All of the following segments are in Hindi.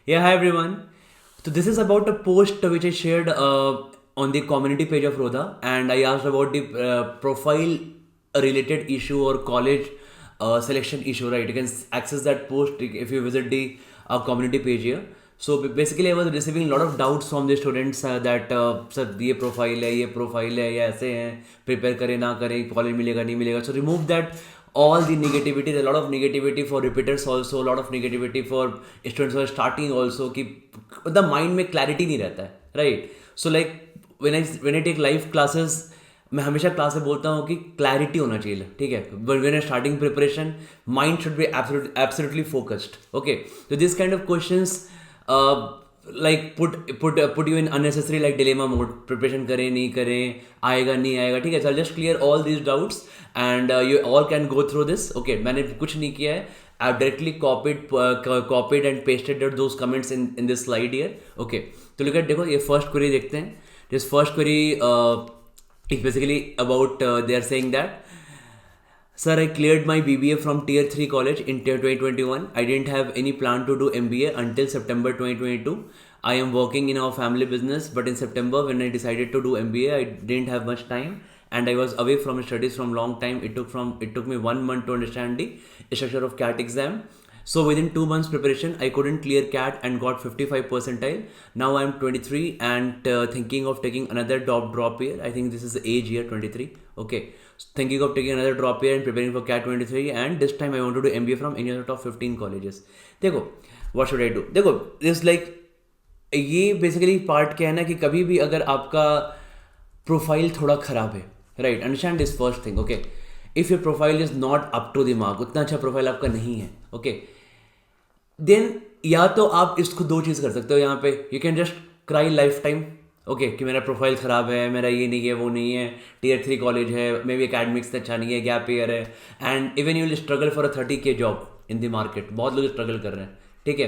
Yeah, hi everyone. So this is about a post which I shared on the community page of Rodha, and I asked about the profile related issue or college selection issue. Right, you can access that post if you visit the community page here. So basically, I was receiving a lot of doubts from the students that sir ये प्रोफाइल है, ये प्रोफाइल है, ये ऐसे हैं, प्रिपेयर करें ना करें, कॉलेज मिलेगा नहीं मिलेगा. So remove that all the negativity. There's a lot of negativity for repeaters also, a lot of negativity for students who are starting also, कि the mind में clarity नहीं रहता है, right? So like when I take live classes, मैं हमेशा क्लास में बोलता हूँ कि क्लैरिटी होना चाहिए, ठीक है. when you're starting preparation, mind should be absolutely focused. Okay, so this kind of questions like put you in unnecessary like dilemma mode. Preparation करें नहीं करें, आएगा नहीं आएगा, ठीक है. So I'll just clear all these doubts and you all can go through this. Okay, मैंने कुछ नहीं किया है. I've directly copied and pasted those comments in this slide here. Okay, तो look at, देखो ये first query देखते हैं. This first query is basically about they are saying that, Sir, I cleared my BBA from Tier 3 college in 2021. I didn't have any plan to do MBA until September 2022. I am working in our family business, but in September when I decided to do MBA, I didn't have much time and I was away from studies from long time. It took me 1 month to understand the structure of CAT exam. So within 2 months preparation, I couldn't clear CAT and got 55 percentile. Now I'm 23 and thinking of taking another drop year. I think this is the age year 23. Okay, so thinking of taking another drop year and preparing for CAT 23, and this time I want to do MBA from any of the top 15 colleges. देखो, what should I do? देखो, this like ये बेसिकली पार्ट क्या है ना कि कभी भी अगर आपका प्रोफाइल थोड़ा ख़राब है, right, understand this first thing. Okay, if your profile is not up to the mark, उतना अच्छा प्रोफाइल आपका नहीं है, ओके, देन या तो आप इसको दो चीज़ कर सकते हो यहाँ पे. You can just cry life time, okay, कि मेरा प्रोफाइल ख़राब है, मेरा ये नहीं है, वो नहीं है, Tier 3 कॉलेज है, मे बी एकेडमिक्स अच्छा नहीं है, गैप ईयर है, and even you will struggle for a 30K job in the market. बहुत लोग स्ट्रगल कर रहे हैं, ठीक है.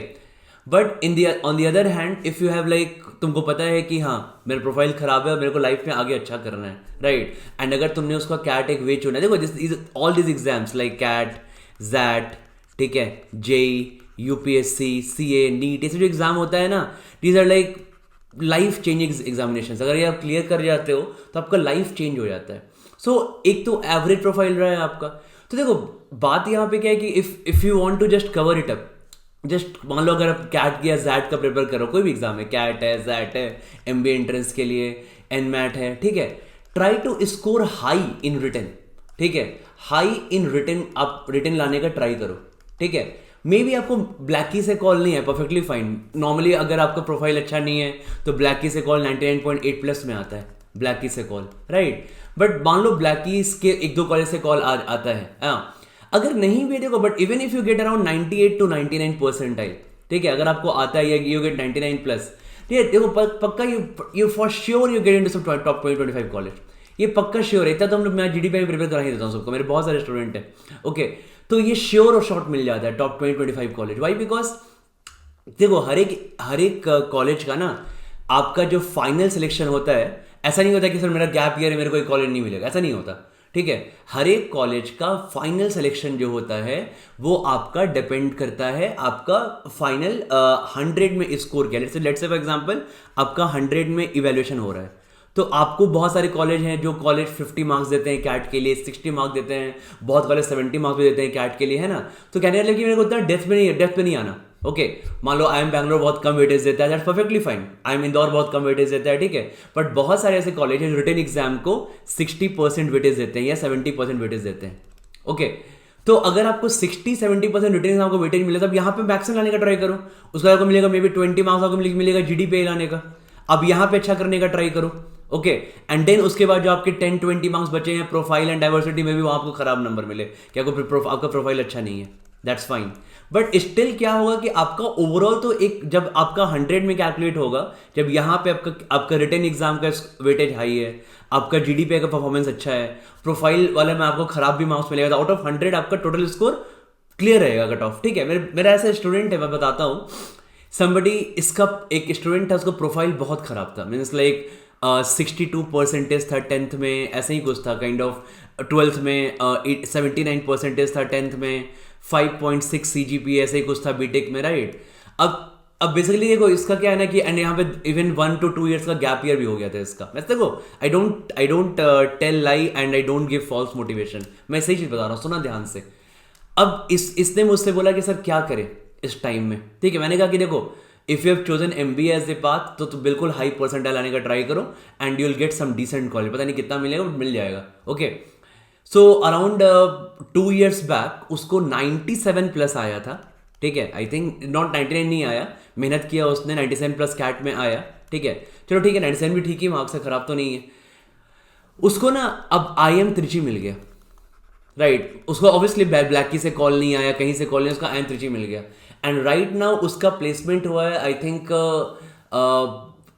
But on the other hand, if you have like, तुमको पता है कि हाँ मेरा प्रोफाइल ख़राब है और मेरे को लाइफ में आगे अच्छा करना है, राइट, एंड अगर तुमने उसका कैट एक वे चुना है, देखो this all this exams like CAT, XAT, ठीक है, जेई, UPSC, CA, नीट, ये सब जो एग्ज़ाम होता है ना, these are like life changing examination. अगर ये आप क्लियर कर जाते हो तो आपका लाइफ चेंज हो जाता है. सो एक तो एवरेज प्रोफाइल रहा है आपका. तो देखो बात यहाँ पे क्या है कि if you want to just cover it up, just मान लो अगर आप कैट या जैट का प्रिपेयर करो, कोई भी एग्जाम है, कैट है, जैट है, MBA एंट्रेंस के लिए, NMAT है, ठीक है, try to score high in written, ठीक है, हाई इन रिटन, आप रिटन लाने का ट्राई करो, ठीक है. मे बी आपको ब्लैकी से कॉल नहीं है, परफेक्टली फाइन. नॉर्मली अगर आपका प्रोफाइल अच्छा नहीं है तो ब्लैकी से कॉल 99.8 प्लस में आता है, ब्लैकी से कॉल, राइट. बट मान लो ब्लैकी के एक दो कॉलेज से कॉल आता है, हाँ, अगर नहीं भी देखो, but even if you get around 98 to 99 percentile, ठीक है, अगर आपको आता है यू गेट 99 प्लस, ठीक है, देखो पक्का you for sure you get into सब टॉप 25 कॉलेज, ये पक्का श्योर है. इतना तो मैं GDP में प्रिपेयर करा ही देता हूँ सबको, मेरे बहुत सारे स्टूडेंट हैं, ओके. तो ये श्योर और शॉर्ट मिल जाता है टॉप 25 कॉलेज. वाई? बिकॉज देखो हर एक कॉलेज का ना आपका जो फाइनल सिलेक्शन होता है, ऐसा नहीं होता कि सर मेरा गैप ईयर है, मेरे को एक कॉलेज नहीं मिलेगा, ऐसा नहीं होता, ठीक है. हर एक कॉलेज का फाइनल सिलेक्शन जो होता है वो आपका डिपेंड करता है आपका फाइनल 100 में स्कोर किया. लेट्स से फॉर एग्जांपल आपका 100 में इवैल्यूएशन हो रहा है, तो आपको बहुत सारे कॉलेज हैं जो कॉलेज 50 मार्क्स देते हैं कैट के लिए, 60 मार्क्स देते हैं, बहुत कॉलेज 70 मार्क्स भी देते हैं कैट के लिए, है ना. तो कहने लगे मेरे को उतना डेप्थ पे नहीं आना, ओके. मान लो IIM बैंगलोर बहुत कम वेटेज देता है, that's perfectly fine. IIM Indore बहुत कम वेटेज देता है, ठीक है. बट बहुत सारे ऐसे कॉलेज हैं रिटन एग्जाम को 60% वेटेज देते हैं या 70% वेटेज देते हैं, ओके. तो अगर आपको 60-70% रिटन एग्जाम को वेटेज मिले, तब यहाँ पे मैक्सिमम लाने का ट्राई करो. उसका आपको मिलेगा मे बी 20 मार्क्स आपको मिलेगा GDP लाने का. अब यहाँ पे अच्छा करने का ट्राई करो, ओके. एंड देन उसके बाद जो आपके 10-20 मार्क्स बचे हैं प्रोफाइल एंड डाइवर्सिटी में भी वहाँ आपको खराब नंबर मिले, क्या आपका प्रोफाइल अच्छा नहीं है, दैट्स फाइन. बट स्टिल क्या होगा कि आपका ओवरऑल तो एक, जब आपका 100 में कैलकुलेट होगा, जब यहाँ पे आपका रिटन एग्जाम का वेटेज हाई है, आपका GDP का परफॉर्मेंस अच्छा है, प्रोफाइल वाले में आपको खराब भी मार्क्स मिलेगा, तो आउट ऑफ 100 आपका टोटल स्कोर क्लियर रहेगा, कट ऑफ, ठीक है. मेरा ऐसा स्टूडेंट है, मैं बताता हूँ. समबडी, इसका एक स्टूडेंट था, उसका प्रोफाइल बहुत खराब था, मीन्स लाइक 62% था 10th में, ऐसे ही कुछ था काइंड ऑफ. 12th में 79% था, 10th में 5.6 CGPA ऐसे ही कुछ था, बीटेक में, राइट. अब अब बेसिकली देखो इसका क्या है ना कि एंड यहाँ पे इवन 1 to 2 years का गैप ईयर भी हो गया था इसका। वैसे देखो I don't tell lie and I don't give false motivation, मैं सही चीज बता रहा हूँ, सुना ध्यान से। अब इसने मुझसे बोला कि सर क्या करे इस टाइम में, ठीक है। मैंने कहा कि देखो if you have chosen MBA as a path तो बिल्कुल हाई परसेंटाइल आने का ट्राई करो and you will get some decent college, पता नहीं कितना मिलेगा बट मिल जाएगा, okay. So around 2 years back उसको 97+ आया था, ठीक है। आई थिंक नॉट 99 नहीं आया, मेहनत किया उसने, 97+ कैट में आया, ठीक है। चलो ठीक है, 97 भी ठीक ही मार्क्स है, खराब तो नहीं है। उसको ना अब IIM त्रिची मिल गया, राइट। उसको ऑब्वियसली ब्लैकी से कॉल नहीं आया, कहीं से कॉल नहीं, उसका IIM त्रिची मिल गया एंड राइट नाउ उसका प्लेसमेंट हुआ है, आई थिंक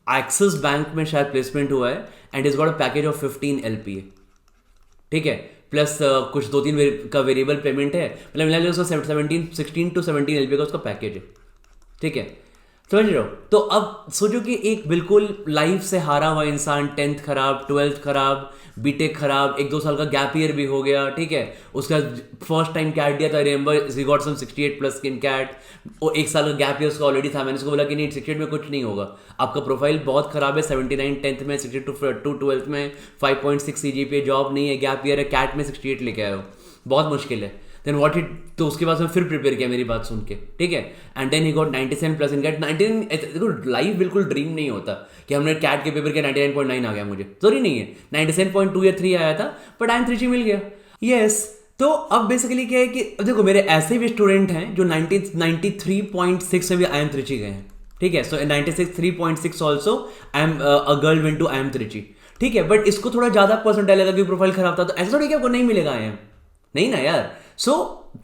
एक्सिस बैंक में शायद प्लेसमेंट हुआ है and is got a package of 15 LPA, ठीक है। प्लस कुछ 2-3 का वेरिएबल पेमेंट है, मतलब मिला उसका 16 to 17 LPA का उसका पैकेज है, ठीक है। समझ रहे हो? तो अब सोचो कि एक बिल्कुल लाइफ से हारा हुआ इंसान, 10th खराब, 12th खराब, बीटेक खराब, 1-2 साल का गैप ईयर भी हो गया, ठीक है। उसका फर्स्ट टाइम कैट दिया था, remember he got some 68+ in CAT. वो 1 साल का गैप ईयर उसका ऑलरेडी था, मैंने उसको बोला कि नहीं 68 में कुछ नहीं होगा, आपका प्रोफाइल बहुत खराब है, 79 10th में, 62 12th में, 5.6 CGPA, जॉब नहीं है, गैप ईयर है, कैट में 68 लेके आए हो, बहुत मुश्किल है। देन व्हाट इट, तो उसके बाद मैं फिर प्रिपेयर किया मेरी बात सुन के, ठीक है। And then he got 97+ in CAT. 19 देखो लाइफ बिल्कुल ड्रीम नहीं होता कि हमने कैट के पेपर के 99.9 आ गया, मुझे सॉरी नहीं है, 97.2 या 3 आया था बट IIM त्रिची मिल गया, यस। तो अब बेसिकली क्या है कि अब देखो मेरे ऐसे भी स्टूडेंट हैं जो 93.6 में भी IIM त्रिची गए हैं, ठीक है। So 93.6 also a girl went to IIM Trichy, ठीक है। बट इसको थोड़ा ज्यादा परसेंटाइल लगा क्योंकि प्रोफाइल खराब था, तो ऐसा थोड़ी कि आपको नहीं मिलेगा IIM, नहीं ना यार। सो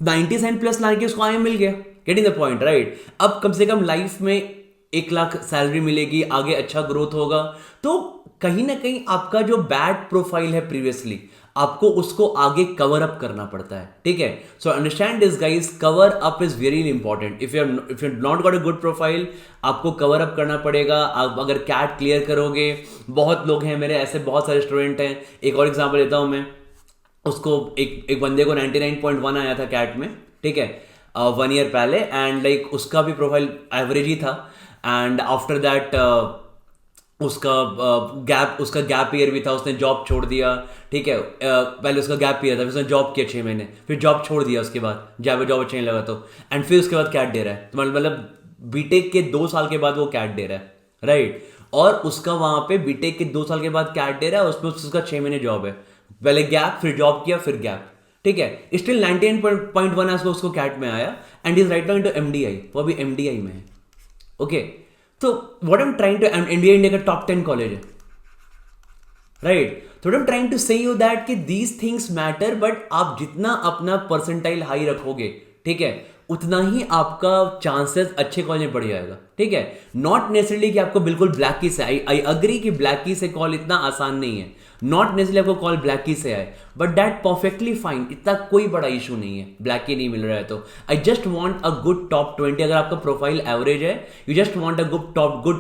97+ लाने के उसको IIM मिल गया, गेटिंग द पॉइंट, राइट। अब कम से कम लाइफ में 1 लाख सैलरी मिलेगी, आगे अच्छा ग्रोथ होगा, तो कहीं ना कहीं आपका जो बैड प्रोफाइल है प्रीवियसली, आपको उसको आगे कवर अप करना पड़ता है, ठीक है। So understand this guys, cover up is very important. If you not got a good profile, आपको कवर अप करना पड़ेगा। आप अगर कैट क्लियर करोगे, बहुत लोग हैं मेरे ऐसे, बहुत सारे स्टूडेंट हैं। एक और एग्जांपल देता हूं मैं, उसको एक बंदे को 99.1 आया था कैट में, ठीक है, 1 year पहले, एंड लाइक उसका भी प्रोफाइल एवरेज ही था। एंड आफ्टर दैट उसका गैप ईयर भी था, उसने जॉब छोड़ दिया, ठीक है। पहले उसका गैप ईयर था, फिर उसने जॉब किया 6 महीने, फिर जॉब छोड़ दिया, उसके बाद जॉब अच्छा नहीं लगा तो, एंड फिर उसके बाद कैट दे रहा है। तो मतलब बीटेक के 2 साल के बाद वो कैट दे रहा है, राइट। और उसका वहां पे बीटेक के 2 साल के बाद कैट दे रहा है, उसमें उसका 6 महीने जॉब है, पहले गैप, फिर जॉब किया, फिर गैप, ठीक है। स्टिल 99.1 उसको कैट में आया and is right now into MDI, वो अभी MDI में है, ओके। तो what I am trying to, MDI India का टॉप 10 कॉलेज है, राइट। तो I am trying to say you that कि दीज थिंग्स मैटर, बट आप जितना अपना परसेंटाइल हाई रखोगे, ठीक है, उतना ही आपका चांसेस अच्छे कॉलेज में बढ़ जाएगा, ठीक है। नॉट नेसेसरली कि आपको बिल्कुल ब्लैक की से, आई अग्री कि ब्लैक की से कॉल इतना आसान नहीं है, नॉट नेसेसरली आपको कॉल ब्लैक की से आए, बट दैट परफेक्टली फाइन, इतना कोई बड़ा इशू नहीं है ब्लैक की नहीं मिल रहा है तो। I just want a good top 20, अगर आपका प्रोफाइल एवरेज है, you just want a good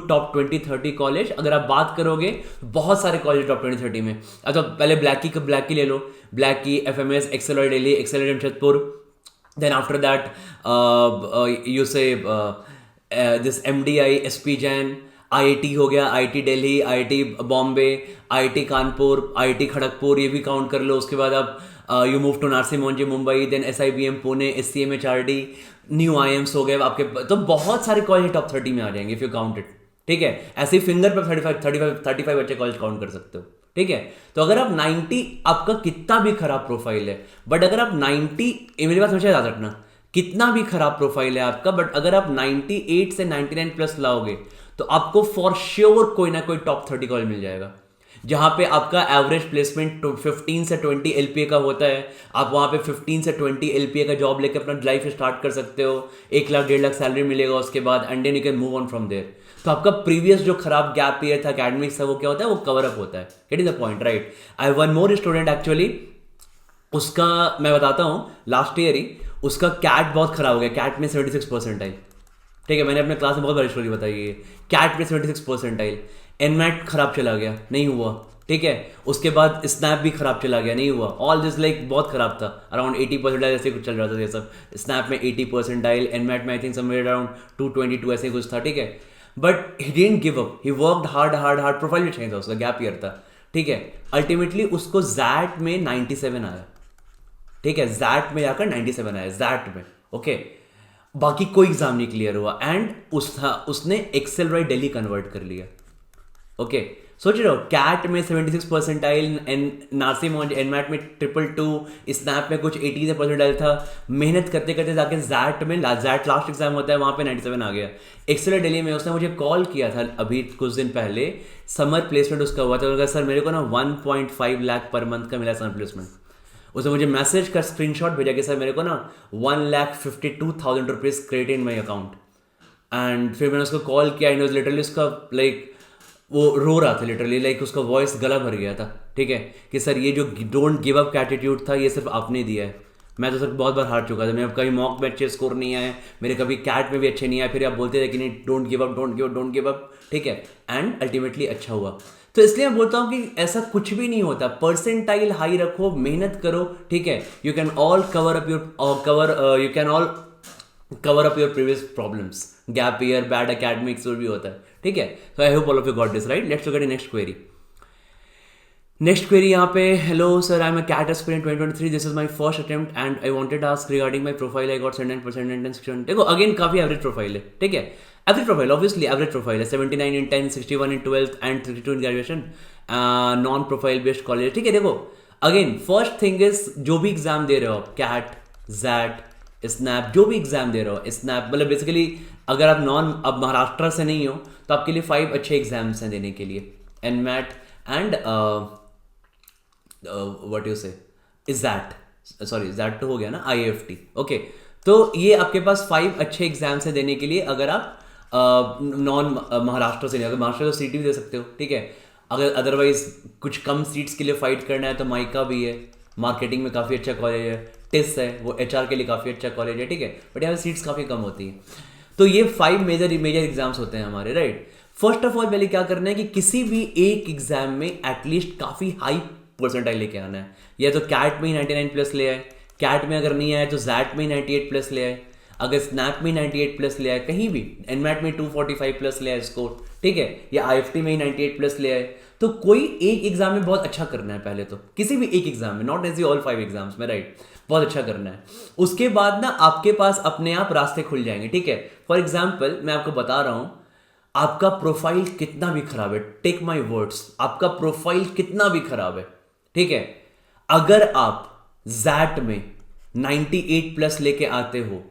top 20-30 college. अगर आप बात करोगे बहुत सारे कॉलेज टॉप 20-30 में। अच्छा पहले ब्लैक की ले लो, ब्लैक की, FMS, XLRI Delhi, XLRI Jamshedpur, then after that you say this MDI, SP Jain, IIT हो गया, IIT Delhi, IIT Bombay, IIT Kanpur, IIT Kharagpur, ये भी काउंट कर लो। उसके बाद आप you move to Narsee Monjee Mumbai, then SIBM Pune, SCMHRD, new IIMs हो गए आपके, तो बहुत सारे कॉलेज टॉप 30 में आ जाएंगे इफ यू काउंट इट, ठीक है। ऐसे ही फिंगर पर 35 अच्छे कॉलेज काउंट कर सकते हो, ठीक है। तो अगर आप 90, आपका कितना भी खराब प्रोफाइल है, बट अगर आप 90, मेरी बात हमेशा याद रखना, कितना भी खराब प्रोफाइल है आपका, बट अगर आप 98 से 99+ लाओगे तो आपको फॉर श्योर कोई ना कोई टॉप 30 कॉलेज मिल जाएगा, जहां पे आपका एवरेज प्लेसमेंट 15 से 20 LPA का होता है। आप वहां पे 15 से 20 LPA का जॉब लेकर अपना लाइफ स्टार्ट कर सकते हो, 1 लाख 1.5 लाख सैलरी मिलेगा उसके बाद, and then you can move on from there. तो आपका प्रीवियस जो खराब गैप ईयर था एकेडमिक्स का, वो क्या होता है, वो कवर अप होता है, getting the point, right. I one more student actually, उसका मैं बताता हूँ, लास्ट ईयर ही उसका कैट बहुत खराब हो गया, कैट में 76% आई, ठीक है। मैंने अपने क्लास में बहुत बड़ी स्टोरी बताई है, कैट में 76% आई, एनमैट खराब चला गया, नहीं हुआ, ठीक है। उसके बाद स्नैप भी खराब चला गया, नहीं हुआ, ऑल दिस लाइक बहुत खराब था, अराउंड 80% ऐसे कुछ चल रहा था ये सब, स्नैप में 80%, एनमैट में आई थिंक समवेयर अराउंड 222 ऐसे कुछ था, ठीक है। But he didn't give up, he worked hard hard hard, profile भी चाहिए था उसका, गैप ईयर था, ठीक है। अल्टीमेटली उसको जैट में 97 आया, ठीक है, जैट में जाकर 97 आया, जैट में, ओके। बाकी कोई एग्जाम नहीं क्लियर हुआ, एंड उसने एक्सेल राइट दिल्ली कन्वर्ट कर लिया, ओके। सोच रहे हो, कैट में 76 परसेंटाइल, नासिम एनमैट में 222, स्नैप में कुछ 80 से परसेंटाइल था, मेहनत करते करते जाके जैट में, जैट लास्ट एग्जाम होता है, वहां पे 97 आ गया। एक्सेल दिल्ली में उसने मुझे कॉल किया था अभी कुछ दिन पहले, समर प्लेसमेंट उसका हुआ था, उसने कहा सर मेरे को ना 1.5 लाख पर मंथ का मिला समर प्लेसमेंट। उसने मुझे मैसेज का स्क्रीनशॉट भेजा कि सर मेरे को ना 1,52,000 rupees credit in my account. And फिर मैंने उसको कॉल किया, एंड लिटरली उसका लाइक वो रो रहा था, लिटरली लाइक उसका वॉइस गला भर गया था, ठीक है, कि सर ये जो डोंट गिव अप का एटीट्यूड था ये सिर्फ आपने दिया है, मैं तो सर बहुत बार हार चुका था, मेरे कभी मॉक में अच्छे स्कोर नहीं आए, मेरे कभी कैट में भी अच्छे नहीं आए, फिर आप बोलते थे कि नहीं don't give up, don't give up, don't give up, ठीक है, एंड अल्टीमेटली अच्छा हुआ। तो इसलिए मैं बोलता हूँ कि ऐसा कुछ भी नहीं होता, परसेंटाइल हाई रखो, मेहनत करो, ठीक है, you can all cover up your you can all cover up your previous problems, gap year, bad academics भी होता है, ठीक है। So I hope all of you got this right. Let's look at the next query. Next query यहाँ पे, hello sir, I am a CAT aspirant 2023, this is my first attempt and I wanted to ask regarding my profile, I got 79% and 10. देखो अगेन काफी एवरेज प्रोफाइल है, ठीक है, average profile, obviously average profile है, 79 in 10, 61 in 12th and 32 in graduation, non profile based college, ठीक है। देखो अगेन फर्स्ट थिंग इज, जो भी एग्जाम दे रहे हो, कैट, जैट, स्नैप, जो भी एग्जाम दे रहे हो, स्नैप मतलब बेसिकली अगर आप अब महाराष्ट्र से नहीं हो तो आपके लिए 5 अच्छे एग्जाम्स हैं देने के लिए, एनमैट एंड व्हाट यू से जैट, सॉरी जैट तो हो गया ना, IIFT, ओके। तो ये आपके पास 5 अच्छे एग्जाम्स हैं देने के लिए, अगर आप नॉन महाराष्ट्र से नहीं, अगर महाराष्ट्र तो सीटी भी दे सकते हो, ठीक है। अगर अदरवाइज कुछ कम सीट्स के लिए फाइट करना है तो माइका भी है, मार्केटिंग में काफ़ी अच्छा कॉलेज है, टिस है, वो HR के लिए काफ़ी अच्छा कॉलेज है, ठीक है, बट यहाँ सीट्स काफ़ी कम होती हैं। तो ये 5 मेजर एग्जाम्स होते हैं हमारे, राइट। फर्स्ट ऑफ ऑल पहले क्या करना है कि किसी भी एक एग्जाम में एटलीस्ट काफ़ी हाई परसेंटाइल लेके आना है, या तो कैट में ही 99 प्लस ले आए, कैट में अगर नहीं आए तो जैट में 98 प्लस ले आए, अगर स्नैप में 98 प्लस ले आए, कहीं भी एनमैट में 245 प्लस ले आए स्कोर, ठीक है, या IIFT में ही 98 प्लस ले आए। तो कोई एक एग्जाम में बहुत अच्छा करना है पहले तो, किसी भी एक एग्जाम में, नॉट नेसेसरी ऑल 5 एग्जाम्स में, राइट, बहुत अच्छा करना है। उसके बाद ना आपके पास अपने आप रास्ते खुल जाएंगे, ठीक है। फॉर एग्जाम्पल मैं आपको बता रहा हूं, आपका प्रोफाइल कितना भी खराब है, टेक माई वर्ड्स, आपका प्रोफाइल कितना भी खराब है, ठीक है, अगर आप जैट में 98 प्लस लेके आते हो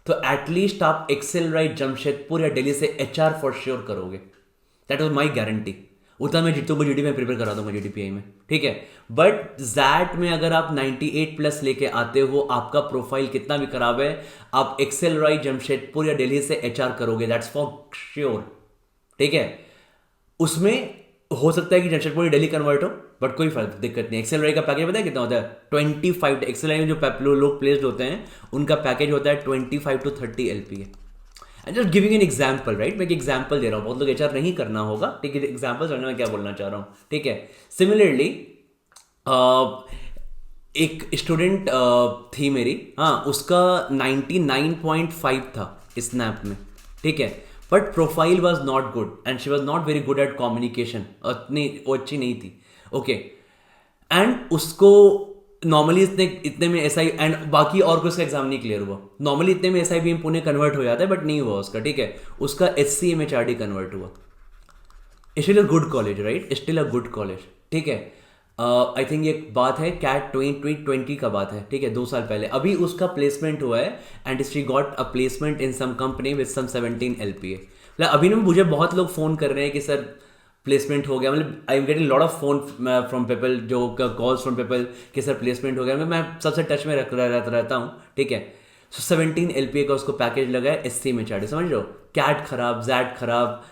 तो एटलीस्ट आप एक्सेल राइट जमशेदपुर या दिल्ली से HR फॉर श्योर करोगे, दैट वाज माई गारंटी। उतना मैं जीतूंगा, GD में प्रिपेयर करा दूंगा GDPI में, ठीक है। बट जैट में अगर आप 98 प्लस लेके आते हो, आपका प्रोफाइल कितना भी खराब है, आप एक्सेल राइट जमशेदपुर या दिल्ली से HR करोगे, दैट्स फॉर श्योर, ठीक है। उसमें हो सकता है कि जमशेदपुर दिल्ली कन्वर्ट हो, बट कोई फर्क दिक्कत नहीं। एक्सेल का पैकेज पता है कितना होता है? 25, एक्सेल में जो लोग प्लेस्ड होते हैं उनका पैकेज होता है 25 to 30 LPA। And just giving an example, right, मैं एक एग्जाम्पल दे रहा हूँ, बहुत लोग HR नहीं करना होगा, ठीक है, एग्जाम्पल समझना मैं क्या बोलना चाह रहा हूँ, ठीक है। सिमिलरली एक स्टूडेंट थी मेरी, हाँ, उसका 99.5 था स्नैप में, ठीक है, but profile was not good and she was not very good at communication, उतनी वो अच्छी नहीं थी, ओके। एंड उसको नॉर्मली इतने में SI एंड बाकी और कोई उसका एग्जाम नहीं क्लियर हुआ, नॉर्मली इतने में SIBM पुणे कन्वर्ट हो जाता है, बट नहीं हुआ उसका, ठीक है। उसका SCMHRD कन्वर्ट हुआ। Still a good college, right, still a good college, ठीक है। आई थिंक ये बात है कैट 2020 का बात है, ठीक है, 2 साल पहले। अभी उसका प्लेसमेंट हुआ है and she got a placement in some company with some 17 LPA। मतलब अभी ना मुझे बहुत लोग फोन कर रहे हैं कि सर प्लेसमेंट हो गया, मतलब I am getting lot of phone from people, जो कॉल्स फ्रॉम पीपल कि सर प्लेसमेंट हो गया। मैं सबसे टच में रहता हूँ, ठीक है। सो 17 LPA का उसको पैकेज लगा है, SCMHRD, समझ लो, कैट खराब, जैट खराब,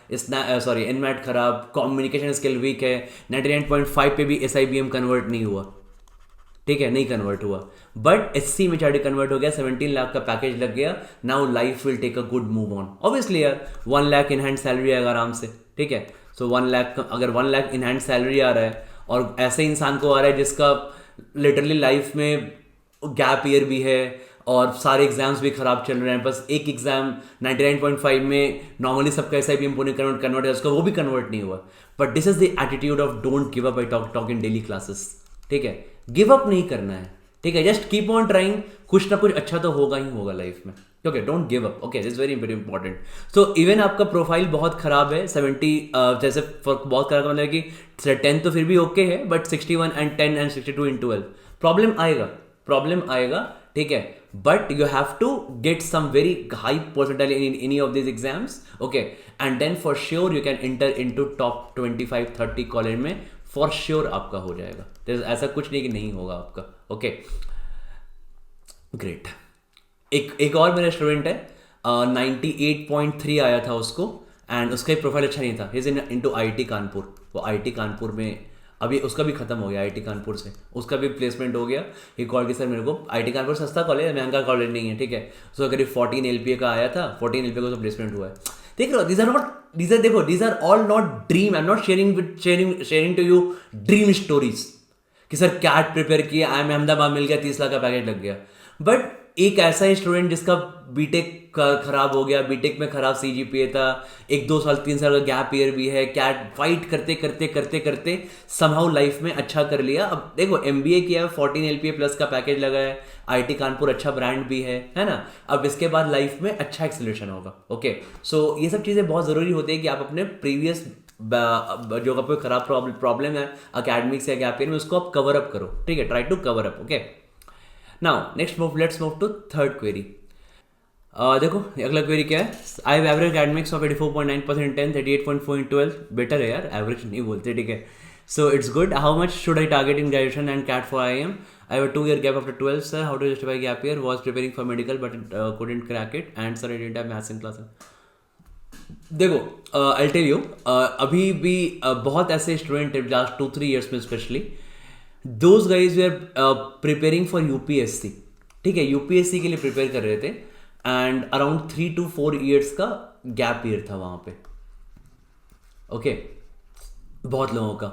एनमैट खराब, कम्युनिकेशन स्किल वीक है, 99.5 पे भी SIBM कन्वर्ट नहीं हुआ, ठीक है, नहीं कन्वर्ट हुआ, बट SCMHRD कन्वर्ट हो गया, 17 लाख का पैकेज लग गया। Now life will take a good move on, obviously यार 1 लाख इन हैंड सैलरी आएगा आराम से, ठीक है। सो 1 लाख, अगर 1 लाख इन हैंड सैलरी आ रहा है और ऐसे इंसान को आ रहा है जिसका लिटरली लाइफ में गैप ईयर भी है और सारे एग्जाम्स भी खराब चल रहे हैं, बस एक एग्जाम 99.5 में नॉर्मली सबका ऐसा भी पुणे कन्वर्ट है, उसका वो भी कन्वर्ट नहीं हुआ. But this is the attitude of don't give up. I talk in daily classes. ठीक है, गिव अप नहीं करना है. ठीक है, जस्ट कीप ऑन ट्राइंग. कुछ ना कुछ अच्छा तो होगा ही होगा लाइफ में. Okay, don't give up. Okay, this very very important. So even आपका प्रोफाइल बहुत खराब है, 70 जैसे बहुत खराब मतलब कि 10 तो फिर भी ओके है, but 61 and 10 and 62 in 12 problem आएगा. ठीक है, but you have to get some very high percentile in any of these exams. Okay, and then for sure you can enter into top 25-30 college में for sure आपका हो जाएगा. ऐसा कुछ नहीं कि नहीं होगा आपका. Okay, great. एक और मेरा स्टूडेंट है, 98.3 आया था उसको, एंड उसका प्रोफाइल अच्छा नहीं था. He is into IIT Kanpur. वो IIT कानपुर में अभी उसका भी खत्म हो गया. IIT कानपुर से उसका भी प्लेसमेंट हो गया. ये कॉल की सर मेरे को IIT कानपुर सस्ता कॉलेज है, महंगा कॉलेज नहीं है. ठीक है, उसका करीब 14 LPA का आया था. 14 LPA का प्लेसमेंट हुआ है. देख लो, these are all not dream. I'm not sharing to you dream stories कि सर कैट प्रिपेयर किया, आई एम अहमदाबाद मिल गया, 30 लाख का पैकेज लग गया. बट एक ऐसा स्टूडेंट जिसका बीटेक खराब हो गया, बीटेक में खराब CGPA था, 1-2 साल 3 साल का गैप ईयर भी है, कैट फाइट करते समहाउ लाइफ में अच्छा कर लिया. अब देखो, MBA किया, 14 LPA प्लस का पैकेज लगा है, IIT कानपुर अच्छा ब्रांड भी है ना. अब इसके बाद लाइफ में अच्छा एक्सेलरेशन होगा. ओके, सो ये सब चीज़ें बहुत ज़रूरी होती है कि आप अपने प्रीवियस जो आपको खराब प्रॉब्लम है अकेडमिक्स या गैप ईयर में, उसको आप कवर अप करो. ठीक है, try to cover up. Okay, now let's move to third query. देखो अगला क्वेरी क्या है. I have average academics of 84.9% in 10, 38.4 in 12. Better है यार, एवरेज नहीं बोलते. ठीक है, so it's good. How much should I target in graduation and CAT for IIM? I have a 2-year gap after 12, sir. How to justify gap year? Was preparing for medical but couldn't crack it. And sir, I didn't have maths in class. देखो, I'll tell you, अभी भी बहुत ऐसे स्टूडेंट हैं लास्ट 2-3 ईयर्स में specially, those guys they are preparing for UPSC. ठीक है, UPSC के लिए प्रिपेयर कर रहे थे, एंड अराउंड 3 to 4 ईयर्स का गैप ईयर था वहां पे. ओके, बहुत लोगों का.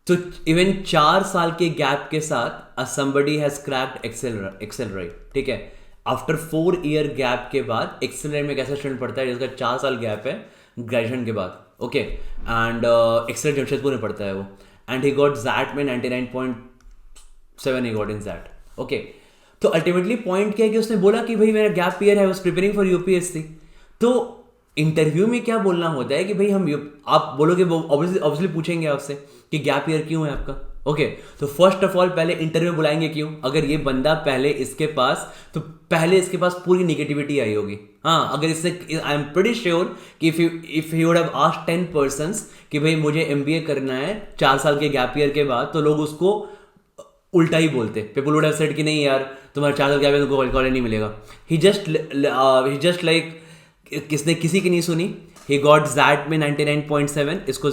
तो इवन 4 साल के गैप के साथ somebody has cracked Accelerate. ठीक है, आफ्टर 4 ईयर गैप के बाद Accelerate में एक ऐसा स्टूडेंट पढ़ता है जिसका 4 साल गैप है ग्रेजुएशन के बाद. ओके, एंड Accelerate जमशेदपुर में पढ़ता है वो, एंड ही गॉट ZAT में 99.7 he got in ZAT. Okay, तो अल्टीमेटली पॉइंट क्या है कि उसने बोला कि भाई मेरा गैप ईयर है, वाज प्रिपेयरिंग फॉर UPSC. तो इंटरव्यू में क्या बोलना होता है कि भाई आप बोलोगे, वो ऑब्वियसली पूछेंगे आपसे कि गैप ईयर क्यों है आपका. ओके, तो फर्स्ट ऑफ ऑल पहले इंटरव्यू बुलाएंगे क्यों. अगर ये बंदा पहले इसके पास पूरी निगेटिविटी आई होगी. हाँ, अगर इससे आई एम प्रीटी श्योर कि if you would have asked 10 persons कि भाई मुझे MBA करना है 4 साल के गैप ईयर के बाद, तो लोग उसको उल्टा ही बोलते. पीपल वुड हैव सेड कि नहीं यार, तुम्हारा 4 साल गैप ईयर तुमको कॉलेज नहीं मिलेगा. ही जस्ट लाइक किसने किसी की नहीं सुनी. ही गॉट ZAT में 99.7, इसको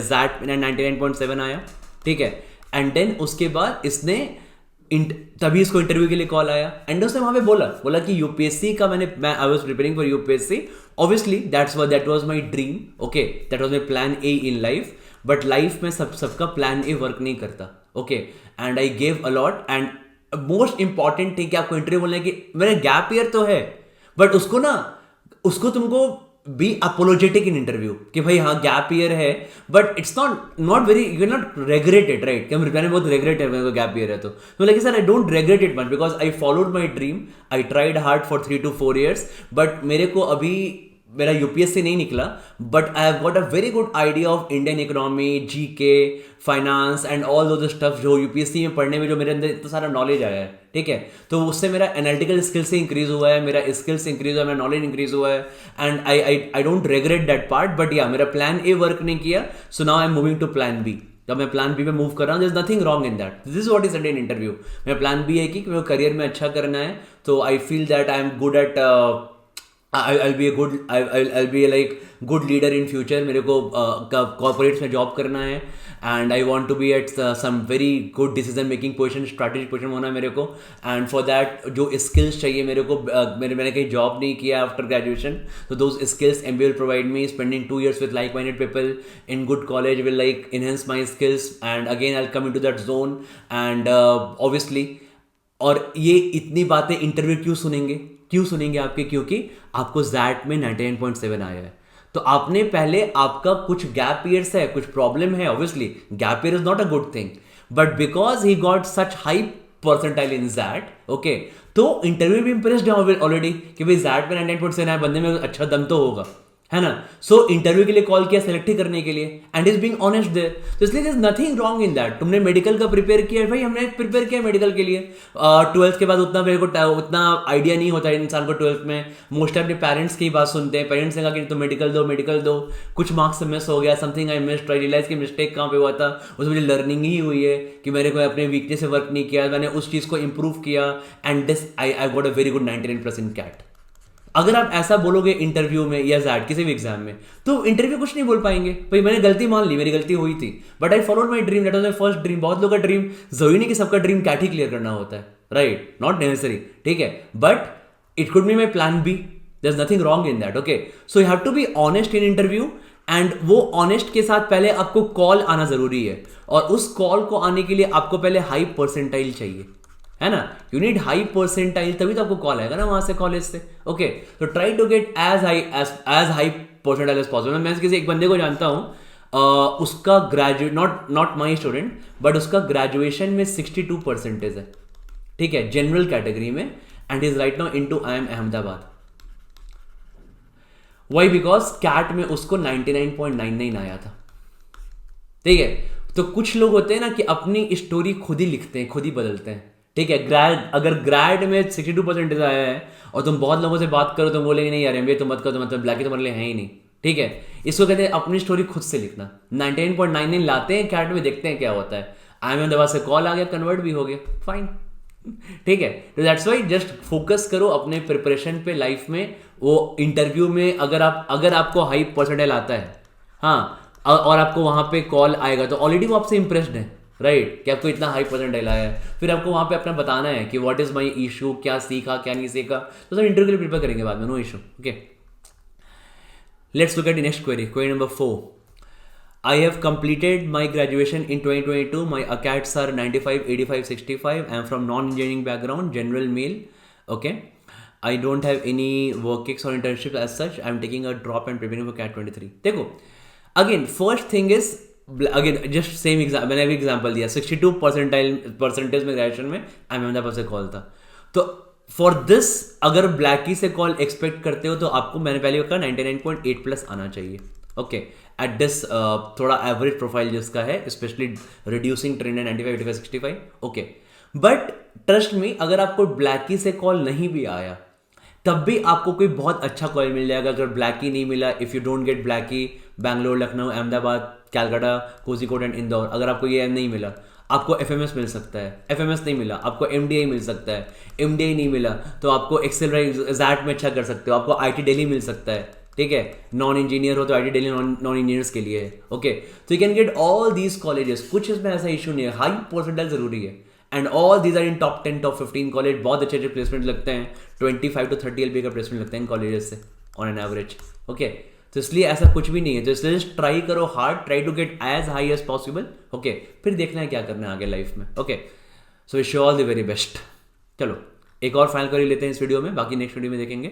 ZAT में 99.7 आया. ठीक है, एंड देन उसके बाद इसने तभी इसको इंटरव्यू के लिए कॉल आया, एंड उसने वहां पे बोला कि UPSC का मैं I was preparing for UPSC. Obviously that was my dream. Okay, that was my plan A in life. But life में सबका प्लान A वर्क नहीं करता. Okay, and I gave a lot, and most important thing कि आपको इंटरव्यू बोलना है कि मेरा गैप ईयर तो है, बट उसको तुमको बी अपोलोजेटिक इन इंटरव्यू कि भाई हाँ गैप ईयर है, but it's not very, you can not regret it, right. कि मैंने बहुत रेग्रेट है मेरे को गैप ईयर है, तो like sir I don't regret it much because I followed my dream. I tried hard for 3 to 4 years, but मेरे को अभी मेरा UPSC नहीं निकला, but I have got a very good idea of Indian economy, GK, finance and all दो स्टफ जो UPSC में पढ़ने में जो मेरे अंदर इतना सारा नॉलेज आया है. ठीक है, तो उससे मेरा एनालिटिकल स्किल से इंक्रीज हुआ है, मेरा स्किल्स इंक्रीज हुआ है, मेरा नॉलेज इंक्रीज हुआ है, and I don't regret that part. But या मेरा प्लान A वर्क नहीं किया, so now I am moving to plan B. जब मैं प्लान B पे मूव कर रहा हूँ, there is nothing wrong in that. This is what is said in interview. मेरा प्लान B है कि मेरे करियर में अच्छा करना है, तो I feel that I am good at I'll be a good I'll be like good leader in future. मेरे को कॉर्पोरेट्स में जॉब करना है and I want to be at some very good decision making position, strategic position होना है मेरे को. And for that जो skills चाहिए मेरे को, मैंने कहीं जॉब नहीं किया after graduation, so those skills MBA will provide me. Spending 2 years with like-minded people in good college will like enhance my skills, and again I'll come into that zone. And obviously, और ये इतनी बातें इंटरव्यू क्यों सुनेंगे आपके, क्योंकि आपको जैट में 99.7 आया है. तो आपने पहले, आपका कुछ गैप ईयर्स है, कुछ प्रॉब्लम है. Obviously gap year is not a good thing, but because he got such high percentile in XAT, okay, तो इंटरव्यू भी इंप्रेस्ड है ऑलरेडी कि भाई जैट में 99.7 आया, बंदे में अच्छा दम तो होगा, है ना. सो इंटरव्यू के लिए कॉल किया, सेलेक्ट ही करने के लिए, and is being honest there. तो इसलिए there is nothing wrong in that. तुमने मेडिकल का प्रिपेयर किया भाई, हमने प्रिपेयर किया मेडिकल के लिए. 12th के बाद उतना मेरे को उतना आइडिया नहीं होता है इंसान को 12th में. मोस्ट अपने पेरेंट्स की बात सुनते हैं. पेरेंट्स ने कहा कि तुम मेडिकल दो. कुछ मार्क्स से मिस हो गया, something I missed. I realize कि मिस्टेक कहाँ पे हुआ था. उसमें मुझे लर्निंग ही हुई है कि मेरे को अपने वीकनेस से वर्क नहीं किया, मैंने उस चीज़ को इंप्रूव किया, and this I got a very good 99% CAT. अगर आप ऐसा बोलोगे इंटरव्यू में या जैट किसी भी एग्जाम में, तो इंटरव्यू कुछ नहीं बोल पाएंगे. भाई मैंने गलती मान ली, मेरी गलती हुई थी, but I followed my dream, that was my first dream. बहुत लोगों का ड्रीम, जरूरी नहीं कि सबका ड्रीम कैट ही क्लियर करना होता है, राइट, नॉट नेसेसरी, ठीक है, but it could be my plan B. There is nothing wrong in that, okay. So you have to be honest in interview, and वो ऑनेस्ट के साथ पहले आपको कॉल आना जरूरी है, और उस कॉल को आने के लिए आपको पहले हाई परसेंटाइल चाहिए, है ना. यू नीड हाई परसेंटाइल, तभी तो आपको कॉल आएगा ना वहां से, कॉलेज से, ओके. तो try to get as high percentile as possible. मैं किसी एक बंदे को जानता हूँ, उसका graduate, not my student, but उसका ग्रेजुएशन में 62% है, ठीक है, जनरल कैटेगरी में, and is right now into IIM Ahmedabad. Why? Because CAT में उसको 99.99 आया था, ठीक है. तो कुछ लोग होते हैं ना कि अपनी स्टोरी खुद ही लिखते हैं, खुद ही बदलते हैं, ठीक है. अगर ग्रेड में 62% आया है और तुम बहुत लोगों से बात करो तो बोलेंगे नहीं यार MBA तो मत करो, तो मतलब ब्लैकी तुम्हारे लिए है ही नहीं, ठीक है. इसको कहते हैं अपनी स्टोरी खुद से लिखना. 99.99 लाते हैं कैट में, देखते हैं क्या होता है. IIM दवा से कॉल आ गया, कन्वर्ट भी हो गया, फाइन, ठीक है. तो दैट्स वाई जस्ट फोकस करो अपने प्रिपरेशन पे लाइफ में. वो इंटरव्यू में अगर आपको हाई परसेंटाइल आता है, हाँ, और आपको वहां पे कॉल आएगा, तो ऑलरेडी वो आपसे इंप्रेस्ड है, राइट, कि आपको इतना हाई परसेंटाइल आया है. फिर आपको वहां पे अपना बताना है कि व्हाट इज माय इशू, क्या सीखा क्या नहीं सीखा. तो सर इंटरव्यू के लिए प्रिपेयर करेंगे बाद में, no issue, okay. Let's look at the next query number 4. I have completed my graduation in 2022. My ACATs are 95, 85, 65. I am from non-engineering background, general male. Okay. I don't have any work gigs or internships as such. I am taking a drop and preparing for CAT 23. देखो, again, first thing is, again, just same example, मैंने अभी एग्जाम्पल दिया, 62 परसेंटेज में ग्रेजुएशन में अहमदाबाद से कॉल था. तो फॉर दिस अगर ब्लैकी से कॉल एक्सपेक्ट करते हो, तो आपको मैंने पहले कहा 99.8 प्लस आना चाहिए, ओके. एट दिस थोड़ा एवरेज प्रोफाइल जिसका है, स्पेशली रिड्यूसिंग ट्रेंड है 95, 85, 65, ओके. बट ट्रस्ट मी, अगर आपको ब्लैकी से कॉल नहीं भी आया, तब भी आपको कोई बहुत अच्छा कॉल मिल जाएगा. अगर ब्लैकी नहीं मिला, if you don't get Blackie, Bangalore, Lucknow, Ahmedabad, Calcutta, Kozhikode and Indore, अगर आपको ये नहीं मिला, आपको FMS मिल सकता है. FMS नहीं मिला, आपको MDI मिल सकता है. MDI नहीं मिला तो आपको एक्सेल जैट में अच्छा कर सकते हो. आपको IT दिल्ली मिल सकता है, ठीक है. नॉन इंजीनियर हो तो IT दिल्ली नॉन इंजीनियर्स के लिए है, ओके. तो you can get all these colleges. कुछ इसमें ऐसा इशू नहीं है, हाई परसेंटाइल जरूरी है. And all these are in top 10, top 15 college. बहुत अच्छे प्लेसमेंट लगते हैं, 25 to 30 LPA का प्लेसमेंट लगता है इन कॉलेजेस से ऑन एन एवरेज, ओके. तो इसलिए ऐसा कुछ भी नहीं है. तो इसलिए जस्ट ट्राई करो hard, try to get as high as possible, okay. फिर देखना है क्या करना है आगे लाइफ में, okay. So wish you all the very best. चलो एक और फाइनल कर लेते हैं इस वीडियो में, बाकी नेक्स्ट वीडियो में देखेंगे.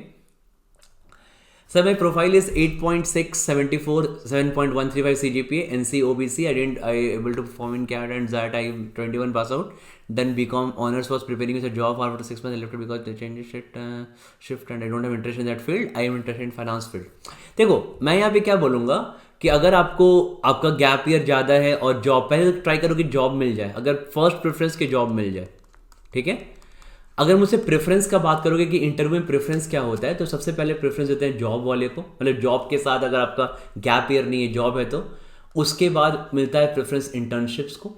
Sir, my profile is 8.674, 7.135 CGPA, NC OBC. I able to perform in CAT and ZAT. I am 21 pass out. Then BCom honors, was preparing with a job. After 6 months I left it because they changed shift and I don't have interest in that field. I am interested in finance field. देखो मैं यहाँ पे क्या बोलूँगा कि अगर आपको आपका गैप ईयर ज़्यादा है और जॉब, पहले ट्राई करो कि जॉब मिल जाए. अगर फर्स्ट प्रेफरेंस की जॉब मिल जाए, ठीक है. अगर मुझसे प्रेफरेंस का बात करोगे कि इंटरव्यू में प्रेफरेंस क्या होता है, तो सबसे पहले प्रेफरेंस देते हैं जॉब वाले को. मतलब जॉब के साथ अगर आपका गैप ईयर नहीं है, जॉब है, तो उसके बाद मिलता है प्रेफरेंस इंटर्नशिप्स को,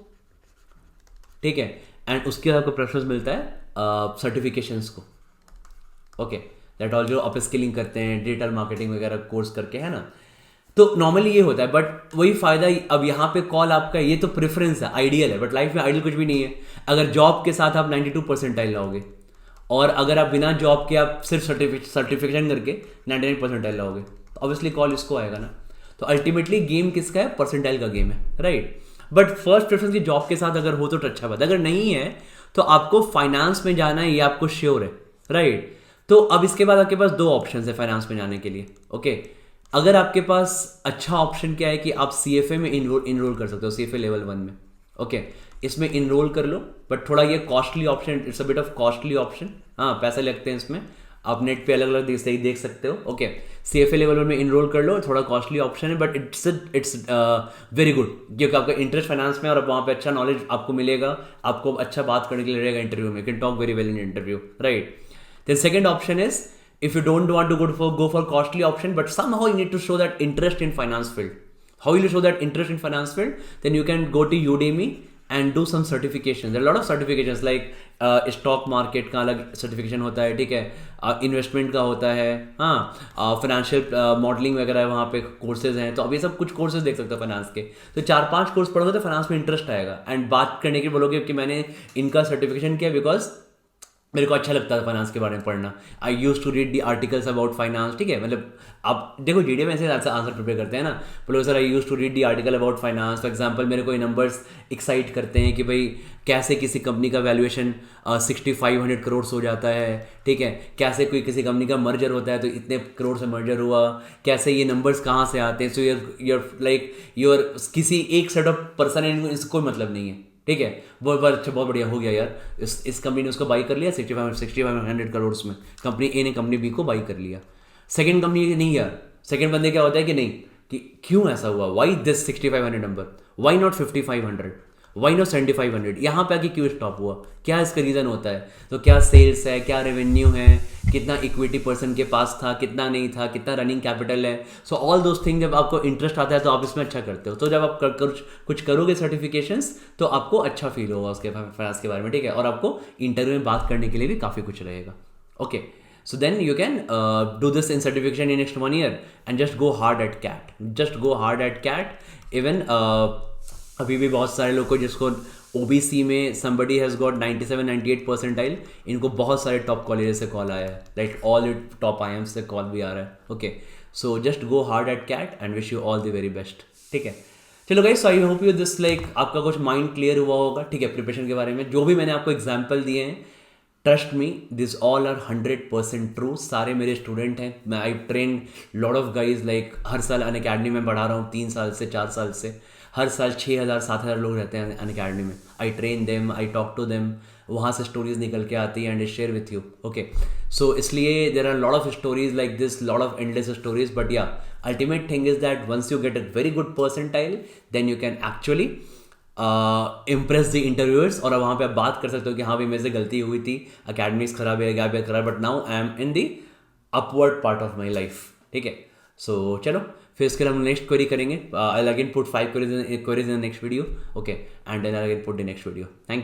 ठीक है. एंड उसके बाद आपको प्रेफरेंस मिलता है सर्टिफिकेशंस को, ओके. दैट ऑल जो अप स्किलिंग करते हैं, डिजिटल मार्केटिंग वगैरह कोर्स करके, है ना। तो नॉर्मली ये होता है, बट वही फायदा अब यहाँ पे कॉल आपका, ये तो प्रेफरेंस है, आइडियल है, बट लाइफ में आइडियल कुछ भी नहीं है। अगर जॉब के साथ आप 92 परसेंटाइल लाओगे, और अगर आप बिना जॉब के आप सिर्फ सर्टिफिकेशन करके 99 परसेंटाइल लाओगे, तो ऑब्वियसली कॉल इसको आएगा ना। तो अल्टीमेटली गेम किसका है? परसेंटाइल का गेम है, राइट। बट फर्स्ट प्रेफरेंस की जॉब के साथ अगर हो तो अच्छा बात है, अगर नहीं है तो आपको फाइनेंस में जाना है, ये आपको श्योर है, राइट। तो अब इसके बाद आपके पास 2 ऑप्शन है फाइनेंस में जाने के लिए, ओके। अगर आपके पास अच्छा ऑप्शन क्या है कि आप CFA में इनरोल कर सकते हो, CFA लेवल 1 में, ओके। इसमें इनरोल कर लो, बट थोड़ा ये costly option, it's a bit of costly option, हाँ पैसे लगते हैं इसमें, आप नेट पे अलग अलग देख सकते हो, ओके। CFA लेवल 1 में इनरोल कर लो, थोड़ा कॉस्टली ऑप्शन है, बट इट्स वेरी गुड, क्योंकि आपका इंटरेस्ट फाइनेंस में और वहाँ पे अच्छा नॉलेज आपको मिलेगा, आपको अच्छा बात करने के लिए रहेगा इंटरव्यू में, can talk very well in interview, right. Then second option is, if you don't want to go for costly option, but somehow you need to show that interest in finance field. How will you show that interest in finance field? Then you can go to Udemy and do some certifications. There are a lot of certifications like stock market का अलग certification होता है, ठीक है, investment का होता है, हाँ, financial modeling वगैरह वहाँ पे courses हैं। तो अब ये सब कुछ courses देख सकते हो finance के, तो 4-5 course पढ़ोगे तो finance में interest आएगा, and बात करने के बोलोगे कि मैंने इनका certification किया because मेरे को अच्छा लगता था फाइनेंस के बारे में पढ़ना, I use to read the articles about finance, ठीक है। मतलब आप देखो जीडी में ऐसे आंसर प्रिपेयर करते हैं ना, बोलो sir I use to read the article about finance, for example मेरे को ये नंबर्स एक्साइट करते हैं कि भाई कैसे किसी कंपनी का वैल्यूएशन 6500 करोड़ हो जाता है, ठीक है, कैसे कोई किसी कंपनी का मर्जर होता है तो इतने करोड़ से मर्जर हुआ, कैसे ये नंबर्स कहाँ से आते हैं। सो यूर किसी एक सेट ऑफ पर्सन है, इसको कोई मतलब नहीं है, ठीक है। अच्छा, बहुत बढ़िया हो गया यार, इस कंपनी ने उसको बाई कर लिया 6500 करोड़ में, कंपनी ए ने कंपनी बी को बाई कर लिया। सेकंड कंपनी नहीं यार, सेकंड बंदे क्या होता है कि नहीं, कि क्यों ऐसा हुआ, why this 6500 number, why not 5500, why not 7500, यहाँ पे आके क्यों स्टॉप हुआ, क्या इसका रीज़न होता है। तो क्या सेल्स है, क्या रेवेन्यू है, कितना इक्विटी पर्सन के पास था, कितना नहीं था, कितना रनिंग कैपिटल है। सो ऑल दोज थिंग जब आपको इंटरेस्ट आता है तो आप इसमें अच्छा करते हो। तो जब आप कुछ करोगे सर्टिफिकेशंस तो आपको अच्छा फील होगा उसके फाइनेंस के बारे में, ठीक है, और आपको इंटरव्यू में बात करने के लिए भी काफ़ी कुछ रहेगा, okay. So then you can do this in certification in next 1 year and just go hard at CAT. Just go hard at CAT. Even अभी भी बहुत सारे लोग को जिसको OBC में somebody has got 97-98 percentile, इनको बहुत सारे टॉप कॉलेजेस से कॉल आया है, लाइक ऑल टॉप IIMs से कॉल भी आ रहा है, okay. So just go hard at CAT and wish you all the very best, ठीक है। चलो guys, I hope you this like आपका कुछ माइंड क्लियर हुआ होगा, ठीक है, प्रिपरेशन के बारे में। जो भी मैंने आपको एग्जाम्पल दिए हैं, trust me this all are 100% true, सारे मेरे स्टूडेंट हैं। मैं I train lot of guys, like हर साल अनअकैडमी में पढ़ा रहा हूँ, 3 साल से 4 साल से, हर साल 6000-7000 लोग रहते हैं अनअकैडमी में। I train them, I talk to them, वहाँ से स्टोरीज निकल के आती है and I share with you, okay. So इसलिए there are lot of stories like this, lot of endless stories, but yeah ultimate thing is that once you get a very good percentile then you can actually impress the interviewers, और वहाँ पे आप बात कर सकते हो कि हाँ भाई मेरे से गलती हुई थी, अकेडमिक्स खराब है, गैप खराब, but now I M in the upward part of my life, ठीक है। सो चलो फिर इसके लिए हम नेक्स्ट क्वेरी करेंगे। I again put 5 queries in the next video, okay, and then I will put the next video. Thank you.